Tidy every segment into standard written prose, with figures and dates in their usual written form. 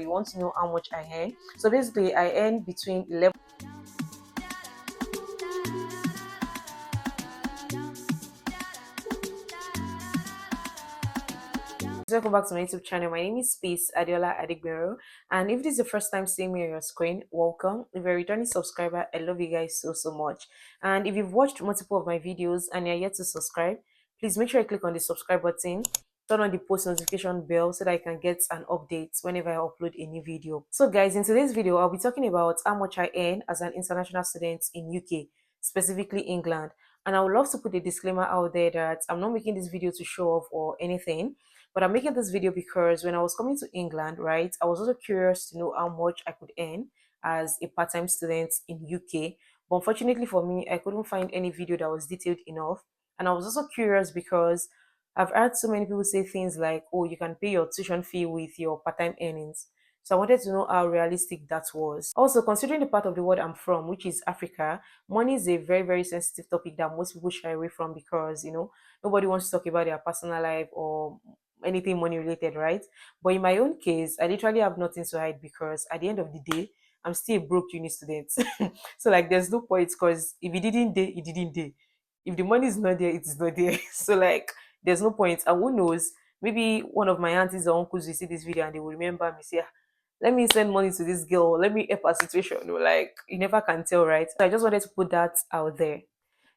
You want to know how much I earn? So basically, I earn between 11. Welcome back to my YouTube channel. My name is Space Adeola Adigbero, and if this is the first time seeing me on your screen, welcome. If you're a returning subscriber, I love you guys so much. And if you've watched multiple of my videos and you're yet to subscribe, please make sure you click on the subscribe button, turn on the post notification bell so that I can get an update whenever I upload a new video. So guys, in today's video, I'll be talking about how much I earn as an international student in UK, specifically England. And I would love to put a disclaimer out there that I'm not making this video to show off or anything, but I'm making this video because when I was coming to England, right, I was also curious to know how much I could earn as a part-time student in UK. But unfortunately for me, I couldn't find any video that was detailed enough. And I was also curious because I've heard so many people say things like, oh, you can pay your tuition fee with your part-time earnings. So I wanted to know how realistic that was. Also, considering the part of the world I'm from, which is Africa, money is a very sensitive topic that most people shy away from because, nobody wants to talk about their personal life or anything money related, right? But in my own case, I literally have nothing to hide because at the end of the day, I'm still a broke uni student. So like there's no point because if it didn't day, it didn't day. If the money is not there, it is not there. So like there's no point. And who knows? Maybe one of my aunties or uncles will see this video and they will remember me, say, "Ah, let me send money to this girl, let me help her situation." Or like you never can tell, right? So I just wanted to put that out there.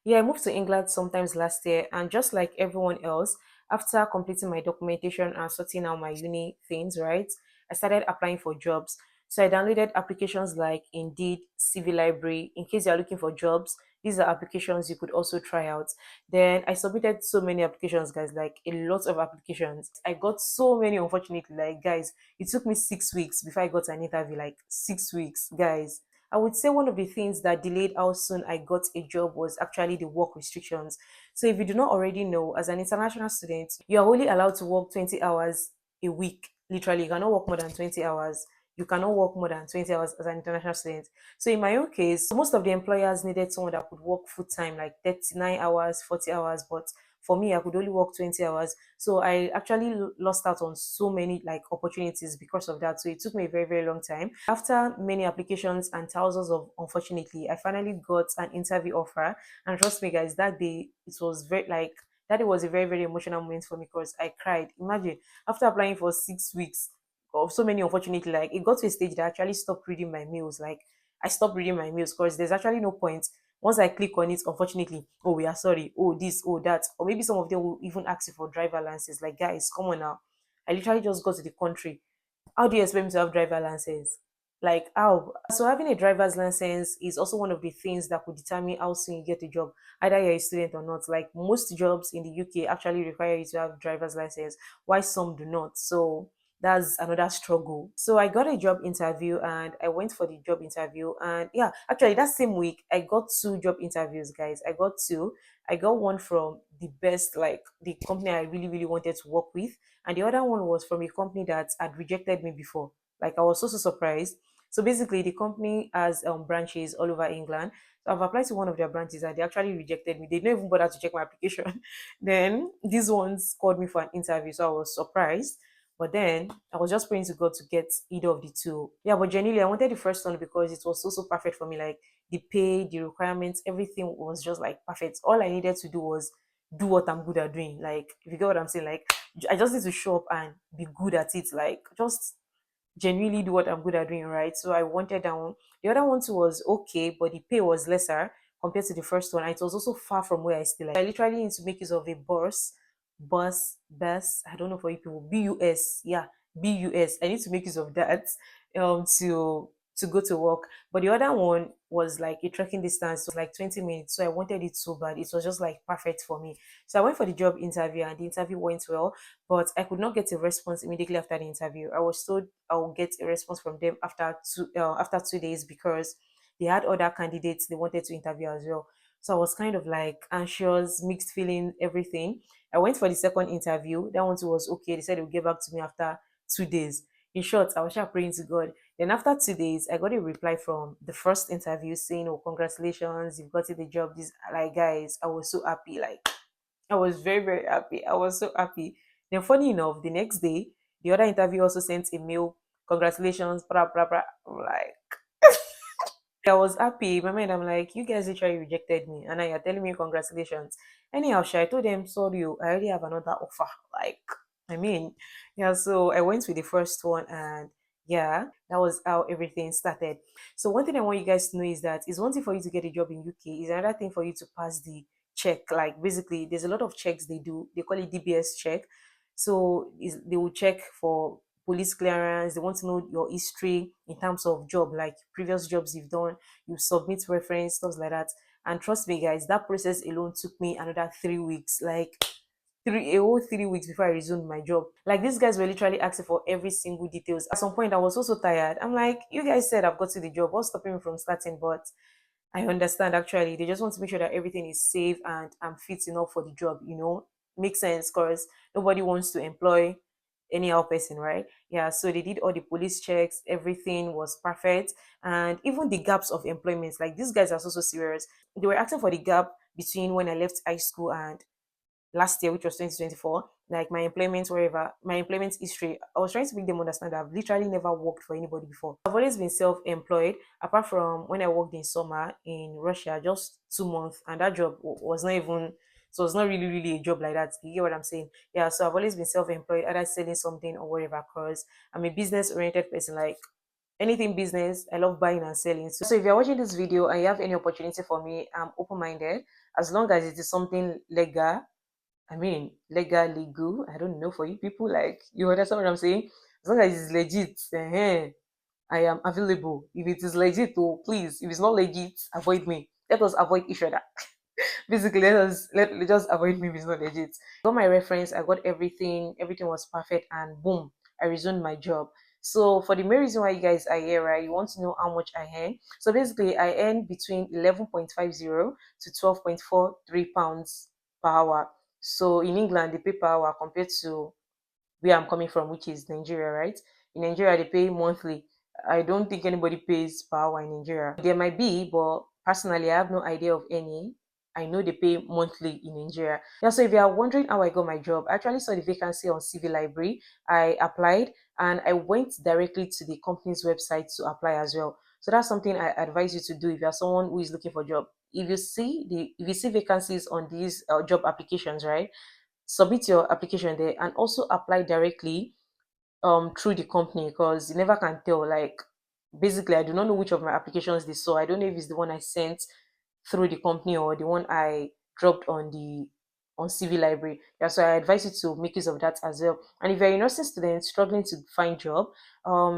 Yeah, I moved to England sometimes last year, and just like everyone else, after completing my documentation and sorting out my uni things, right, I started applying for jobs. So I downloaded applications like Indeed, CV Library. In case you're looking for jobs, these are applications you could also try out. Then I submitted so many applications, guys, like a lot of applications. I got so many, unfortunately, like, guys, it took me 6 weeks before I got an interview, like 6 weeks, guys. I would say one of the things that delayed how soon I got a job was actually the work restrictions. So, if you do not already know, as an international student, you are only allowed to work 20 hours a week. Literally, you cannot work more than 20 hours. You cannot work more than 20 hours as an international student. So, in my own case, most of the employers needed someone that could work full time, like 39 hours, 40 hours. But for me, I could only work 20 hours. So I actually lost out on so many like opportunities because of that. So it took me a very long time. After many applications and thousands of, unfortunately, I finally got an interview offer. And trust me, guys, that day it was very like that day was a very emotional moment for me because I cried. Imagine after applying for 6 weeks of so many, unfortunately, like it got to a stage that I actually stopped reading my mails. Like I stopped reading my mails because there's actually no point. Once I click on it, unfortunately, oh, we are sorry, oh, this, oh, that, or maybe some of them will even ask you for driver licenses. Like, guys, come on now. I literally just got to the country. How do you expect me to have driver license? Like, how? So having a driver's license is also one of the things that could determine how soon you get a job, either you're a student or not. Like most jobs in the UK actually require you to have driver's license, while some do not. So that's another struggle. So I got a job interview and I went for the job interview. And yeah, actually that same week I got two job interviews, guys. I got two. I got one from the best, like the company I really wanted to work with, and the other one was from a company that had rejected me before. Like I was so surprised. So basically, the company has branches all over England. So I've applied to one of their branches and they actually rejected me. They didn't even bother to check my application. Then these ones called me for an interview, so I was surprised. But then I was just praying to God to get either of the two. Yeah, but genuinely, I wanted the first one because it was so perfect for me. Like the pay, the requirements, everything was just like perfect. All I needed to do was do what I'm good at doing. Like, if you get what I'm saying, like I just need to show up and be good at it. Like, just genuinely do what I'm good at doing, right? So I wanted that one. The other one too was okay, but the pay was lesser compared to the first one. And it was also far from where I stay. Like, I literally need to make use of a bus. I don't know for you people. BUS, yeah, BUS. I need to make use of that to go to work. But the other one was like a trekking distance, so like 20 minutes. So I wanted it so bad. It was just like perfect for me. So I went for the job interview and the interview went well, but I could not get a response immediately after the interview. I was told I will get a response from them after 2 days because they had other candidates they wanted to interview as well. So I was kind of like anxious, mixed feeling, everything. I went for the second interview. That one too was okay. They said they would get back to me after 2 days. In short, I was just praying to God. Then after 2 days, I got a reply from the first interview saying, "Oh, congratulations, you've got the job." This like guys, I was so happy. Like I was very happy. I was so happy. Then, funny enough, the next day, the other interview also sent a mail congratulations, blah blah blah. I'm like, I was happy. In my mind, I'm like, you guys literally rejected me, and now you're telling me congratulations. Anyhow, I told them, sorry, I already have another offer. Like, I mean, yeah. So I went with the first one, and yeah, that was how everything started. So one thing I want you guys to know is that it's one thing for you to get a job in UK. It's another thing for you to pass the check. Like basically, there's a lot of checks they do. They call it DBS check. So they will check for police clearance. They want to know your history in terms of job, like previous jobs you've done. You submit reference, stuff like that. And trust me, guys, that process alone took me another 3 weeks. Like a whole 3 weeks before I resumed my job. Like these guys were literally asking for every single details. At some point, I was also tired. I'm like, you guys said I've got to the job. What's stopping me from starting? But I understand actually. They just want to make sure that everything is safe and I'm fit enough for the job, Makes sense because nobody wants to employ anyhow person, right? Yeah, so they did all the police checks, everything was perfect. And even the gaps of employment, like these guys are so serious. They were asking for the gap between when I left high school and last year, which was 2024, like my employment, wherever, my employment history, I was trying to make them understand that I've literally never worked for anybody before. I've always been self employed, apart from when I worked in summer in Russia, just 2 months, and that job was not even. So it's not really a job like that. You get what I'm saying? Yeah. So I've always been self-employed, either selling something or whatever. Cause I'm a business-oriented person. Like anything business, I love buying and selling. So if you're watching this video and you have any opportunity for me, I'm open-minded. As long as it is something legal, I mean, legal. I don't know for you people, like you understand what I'm saying. As long as it's legit, I am available. If it is legit, oh please. If it's not legit, avoid me. Let us avoid each other. Basically, let just avoid me if it's not legit. I got my reference. I got everything. Everything was perfect, and boom, I resumed my job. So for the main reason why you guys are here, right? You want to know how much I earn. So basically, I earn between 11.50 to 12.43 pounds per hour. So in England, they pay per hour compared to where I'm coming from, which is Nigeria, right? In Nigeria, they pay monthly. I don't think anybody pays per hour in Nigeria. There might be, but personally, I have no idea of any. I know they pay monthly in Nigeria. Yeah, so if you are wondering how I got my job, I actually saw the vacancy on CV Library. I applied and I went directly to the company's website to apply as well. So that's something I advise you to do if you are someone who is looking for a job. If you see vacancies on these job applications, right? Submit your application there and also apply directly through the company because you never can tell. Like basically, I do not know which of my applications they saw. I don't know if it's the one I sent through the company or the one I dropped on CV Library. Yeah, so I advise you to make use of that as well. And if you're a nursing student struggling to find job,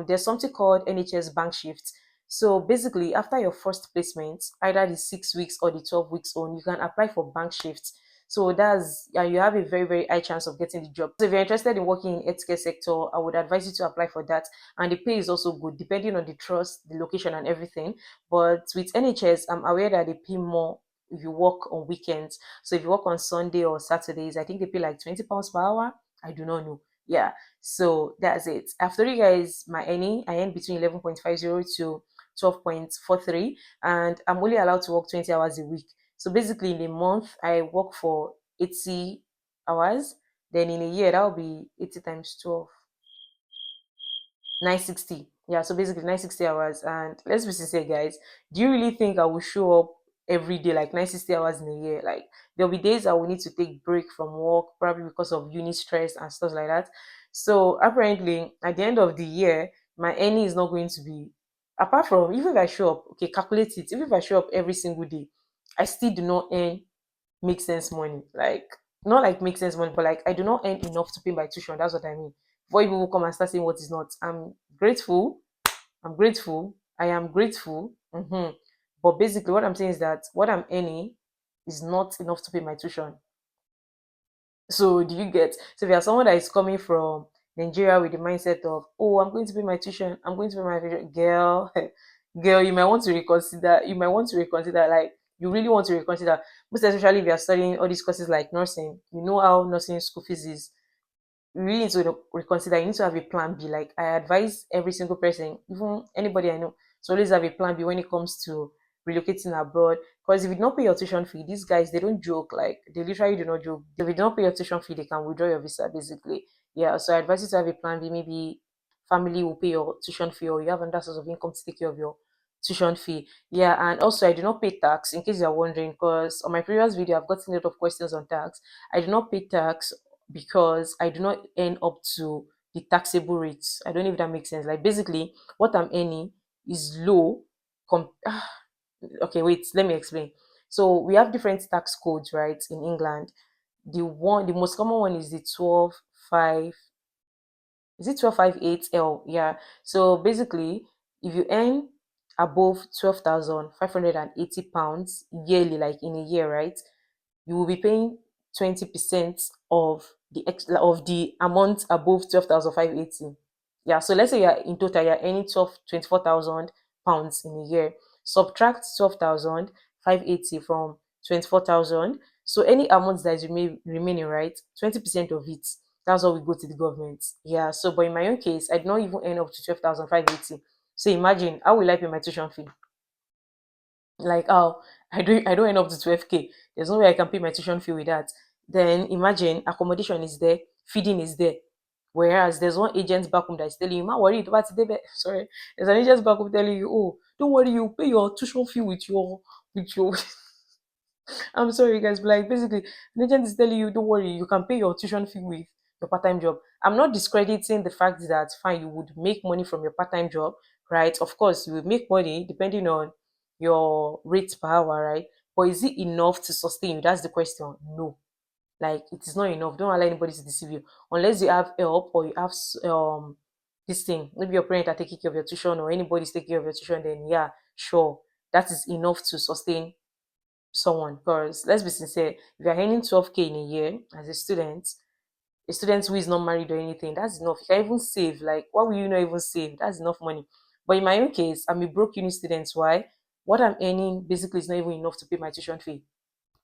there's something called NHS bank shifts. So basically, after your first placement, either the 6 weeks or the 12 weeks on, you can apply for bank shifts. So that's you have a very high chance of getting the job. So if you're interested in working in healthcare sector, I would advise you to apply for that. And the pay is also good, depending on the trust, the location, and everything. But with NHS, I'm aware that they pay more if you work on weekends. So if you work on Sunday or Saturdays, I think they pay like £20 per hour. I do not know. Yeah. So that's it. After you guys, my earning, I earn between 11.50 to 12.43, and I'm only allowed to work 20 hours a week. So basically, in a month, I work for 80 hours. Then in a year, that will be 80 times 12. 960. Yeah, so basically 960 hours. And let's be sincere, guys. Do you really think I will show up every day like 960 hours in a year? Like there'll be days I will need to take break from work, probably because of uni stress and stuff like that. So apparently at the end of the year, my earning is not going to be, apart from, even if I show up, okay, calculate it, even if I show up every single day, I still do not earn make sense money. Like not like make sense money, but like I do not earn enough to pay my tuition. That's what I mean. Before people will come and start saying what is not. I'm grateful. I'm grateful. I am grateful. But basically, what I'm saying is that what I'm earning is not enough to pay my tuition. So do you get? So if you're someone that is coming from Nigeria with the mindset of, oh, I'm going to pay my tuition, I'm going to pay my tuition, girl, girl, you might want to reconsider. You might want to reconsider. Like you really want to reconsider. Most especially if you're studying all these courses like nursing. You know how nursing school fees is. You really need to reconsider. You need to have a plan B. Like I advise every single person, even anybody I know, to always have a plan B when it comes to relocating abroad. Because if you don't pay your tuition fee, these guys they don't joke. Like they literally do not joke. If you don't pay your tuition fee, they can withdraw your visa basically. Yeah. So I advise you to have a plan B. Maybe family will pay your tuition fee, or you have another source of income to take care of your tuition fee. Yeah, and also I do not pay tax, in case you're wondering, because on my previous video I've gotten a lot of questions on tax. I do not pay tax because I do not earn up to the taxable rates. I don't know if that makes sense. Like basically, what I'm earning is low. Okay, wait, let me explain. So we have different tax codes, right, in England. The most common one is the 12.5, is it 1258L? Yeah. So basically, if you earn above £12,580 yearly, like in a year, right, you will be paying 20% of the amount above 12,580. Yeah, so let's say you're in total you're earning 24,000 pounds in a year. Subtract 12,580 from 24,000. So any amount that is remaining, right? 20% of it. That's what we go to the government. Yeah. So but in my own case, I did not even earn up to 12,580. So imagine, how will I pay my tuition fee? Like, oh, I don't end up to 12K. There's no way I can pay my tuition fee with that. Then imagine accommodation is there, feeding is there. Whereas there's one agent back home that's telling you, man, worry about today. Sorry. There's an agent back home telling you, oh, don't worry, you pay your tuition fee with your I'm sorry, guys, but like basically, an agent is telling you, don't worry, you can pay your tuition fee with your part-time job. I'm not discrediting the fact that fine, you would make money from your part-time job, right? Of course, you will make money depending on your rate per hour, right? But is it enough to sustain you? That's the question. No, like it is not enough. Don't allow anybody to deceive you unless you have help or you have this thing. Maybe your parents are taking care of your tuition or anybody's taking care of your tuition. Then yeah, sure, that is enough to sustain someone. Because let's be sincere, if you're earning 12K in a year as a student who is not married or anything, that's enough. You can even save. Like, why will you not even save? That's enough money. But in my own case, I'm a broke uni student. Why? What I'm earning basically is not even enough to pay my tuition fee,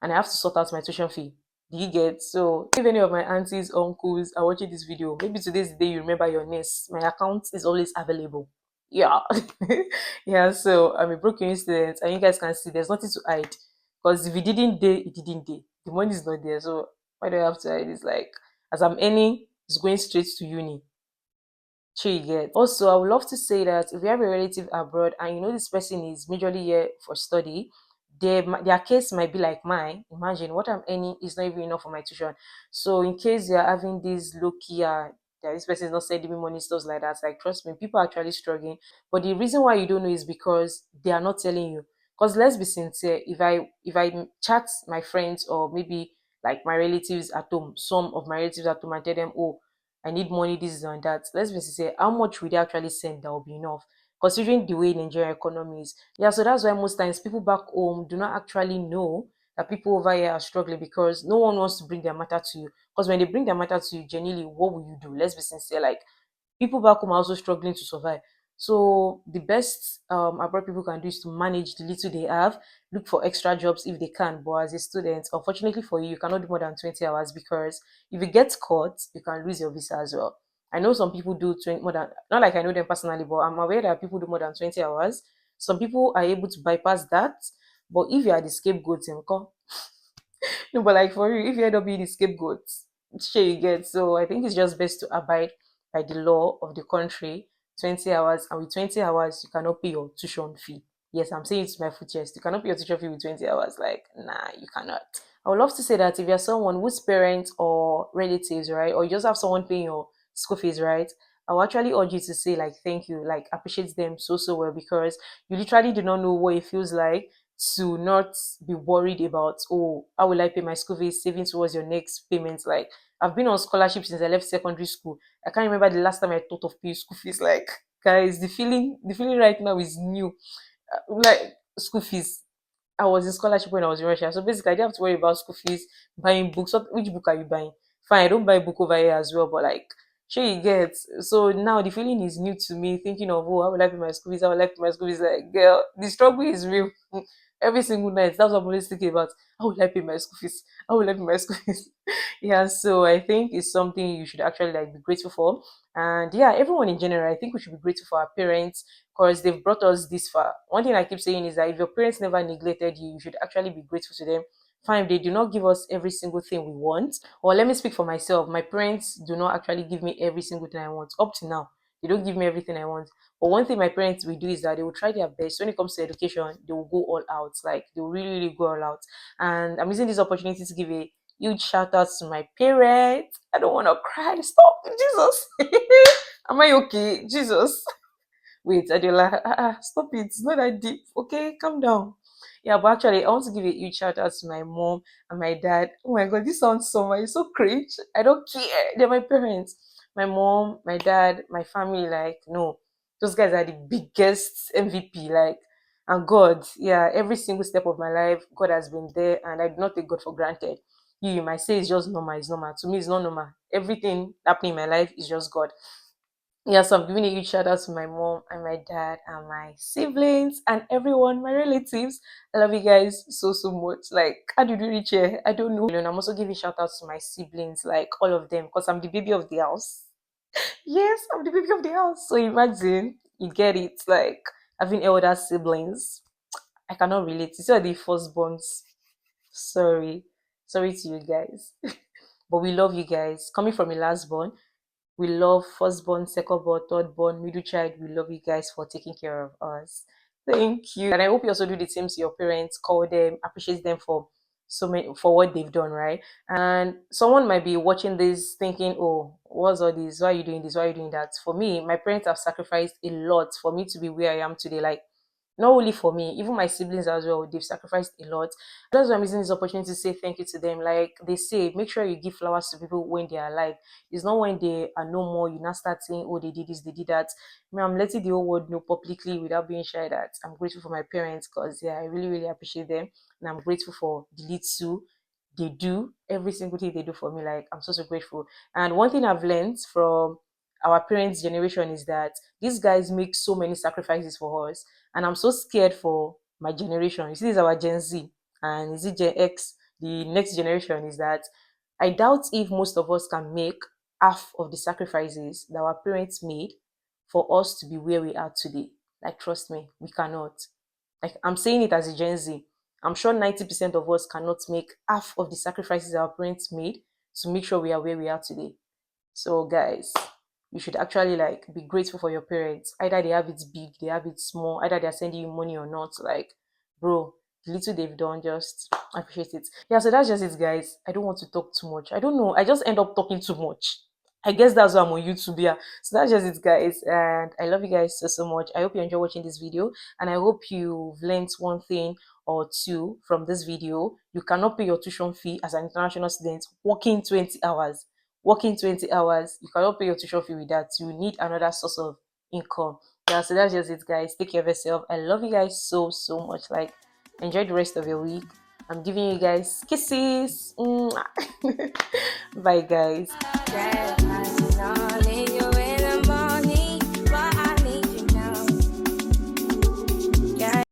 and I have to sort out my tuition fee. Do you get? So if any of my aunties, uncles are watching this video, maybe today's the day you remember your niece. My account is always available. Yeah. Yeah, so I'm a broke uni student, and you guys can see there's nothing to hide. Because if it didn't day, it didn't day. The money is not there. So why do I have to hide? It's like as I'm earning, it's going straight to uni. Sure, you get. Also, I would love to say that if you have a relative abroad and you know this person is majorly here for study, their case might be like mine. Imagine what I'm earning is not even enough for my tuition. So, in case you're having this low key, that this person is not sending me money, stuff like that, like trust me, people are actually struggling. But the reason why you don't know is because they are not telling you. Because let's be sincere, if I chat my friends or maybe like my relatives at home, some of my relatives at home, and tell them, oh, I need money, this is and that. Let's basically say, how much would they actually send that will be enough? Considering the way Nigerian economy is. Yeah, so that's why most times people back home do not actually know that people over here are struggling because no one wants to bring their matter to you. Because when they bring their matter to you, genuinely, what will you do? Let's be sincere. Like people back home are also struggling to survive. So the best abroad people can do is to manage the little they have, look for extra jobs if they can. But as a student, unfortunately for you, you cannot do more than 20 hours because if you get caught, you can lose your visa as well. I know some people do 20 more than, not like I know them personally, but I'm aware that people do more than 20 hours. Some people are able to bypass that. But if you are the scapegoat, no, but like for you, if you end up being the scapegoat, sure you get. So I think it's just best to abide by the law of the country. 20 hours, and with 20 hours, you cannot pay your tuition fee. Yes, I'm saying it to my full chest. You cannot pay your tuition fee with 20 hours. Like, nah, you cannot. I would love to say that if you're someone whose parents or relatives, right, or you just have someone paying your school fees, right, I will actually urge you to say, like, thank you, like, appreciate them so, so well because you literally do not know what it feels like to not be worried about, oh, how will I pay my school fees, saving towards your next payment. Like I've been on scholarship since I left secondary school. I can't remember the last time I thought of paying school fees. Like guys, the feeling right now is new. Like school fees. I was in scholarship when I was in Russia. So basically I didn't have to worry about school fees, buying books. Which book are you buying? Fine, I don't buy book over here as well, but like sure you get. So now the feeling is new to me, thinking of oh, how will I pay my school fees? How will I pay my school fees? Like girl, the struggle is real. Every single night. That's what I'm always thinking about. How will I pay my school fees? How will I pay my school fees? Yeah, so I think it's something you should actually like be grateful for. And yeah, everyone in general, I think we should be grateful for our parents because they've brought us this far. One thing I keep saying is that if your parents never neglected you, you should actually be grateful to them. Fine, they do not give us every single thing we want. Or let me speak for myself. My parents do not actually give me every single thing I want up to now. They don't give me everything I want. But one thing my parents will do is that they will try their best. When it comes to education, they will go all out. Like they will really, really go all out. And I'm using this opportunity to give a huge shout out to my parents. I don't want to cry. Stop, Jesus. Am I okay? Jesus. Wait, Adeola, stop it. It's not that deep. Okay, calm down. Yeah, but actually, I want to give a huge shout out to my mom and my dad. Oh my god, this sounds so much. It's so cringe. I don't care. They're my parents. My mom, my dad, my family. Like, no, those guys are the biggest MVP. Like, and God, yeah, every single step of my life, God has been there, and I do not take God for granted. You might say it's just normal. It's normal. To me, it's not normal. Everything happening in my life is just God. Yeah, so I'm giving a huge shout out to my mom and my dad and my siblings and everyone, my relatives. I love you guys so so much. Like, how did you reach here? I don't know. And I'm also giving shout outs to my siblings, like all of them, because I'm the baby of the house. Yes, I'm the baby of the house. So imagine you get it, like having elder siblings. I cannot relate. These are the firstborns. Sorry, sorry to you guys, but we love you guys. Coming from a last born, we love firstborn, secondborn, thirdborn, middle child. We love you guys for taking care of us. Thank you. And I hope you also do the same to your parents. Call them, appreciate them for so many for what they've done, right? And someone might be watching this thinking, oh, what's all this? Why are you doing this? Why are you doing that? For me, my parents have sacrificed a lot for me to be where I am today. Like not only for me, even my siblings as well, they've sacrificed a lot. That's why I'm using this opportunity to say thank you to them. Like they say, make sure you give flowers to people when they are alive. It's not when they are no more, you now start saying, oh, they did this, they did that. I mean, I'm letting the whole world know publicly without being shy that I'm grateful for my parents because, yeah, I really, really appreciate them. And I'm grateful for the little they do, every single thing they do for me. Like, I'm so, so grateful. And one thing I've learned from our parents' generation is that these guys make so many sacrifices for us. And I'm so scared for my generation. You see, this is our Gen Z and is it Gen X? The next generation is that I doubt if most of us can make half of the sacrifices that our parents made for us to be where we are today. Like, trust me, we cannot. Like, I'm saying it as a Gen Z. I'm sure 90% of us cannot make half of the sacrifices our parents made to make sure we are where we are today. So, guys, you should actually like be grateful for your parents. Either they have it big, they have it small, either they're sending you money or not. Like, bro, the little they've done, just appreciate it. Yeah, so that's just it, guys. I don't want to talk too much. I don't know. I just end up talking too much. I guess that's why I'm on YouTube. Yeah. So that's just it, guys. And I love you guys so so much. I hope you enjoy watching this video, and I hope you've learned one thing or two from this video. You cannot pay your tuition fee as an international student working 20 hours. Working 20 hours, you cannot pay your tuition fee with that. You need another source of income. Yeah, so that's just it, guys. Take care of yourself. I love you guys so so much. Like, enjoy the rest of your week. I'm giving you guys kisses. Bye, guys. Yeah.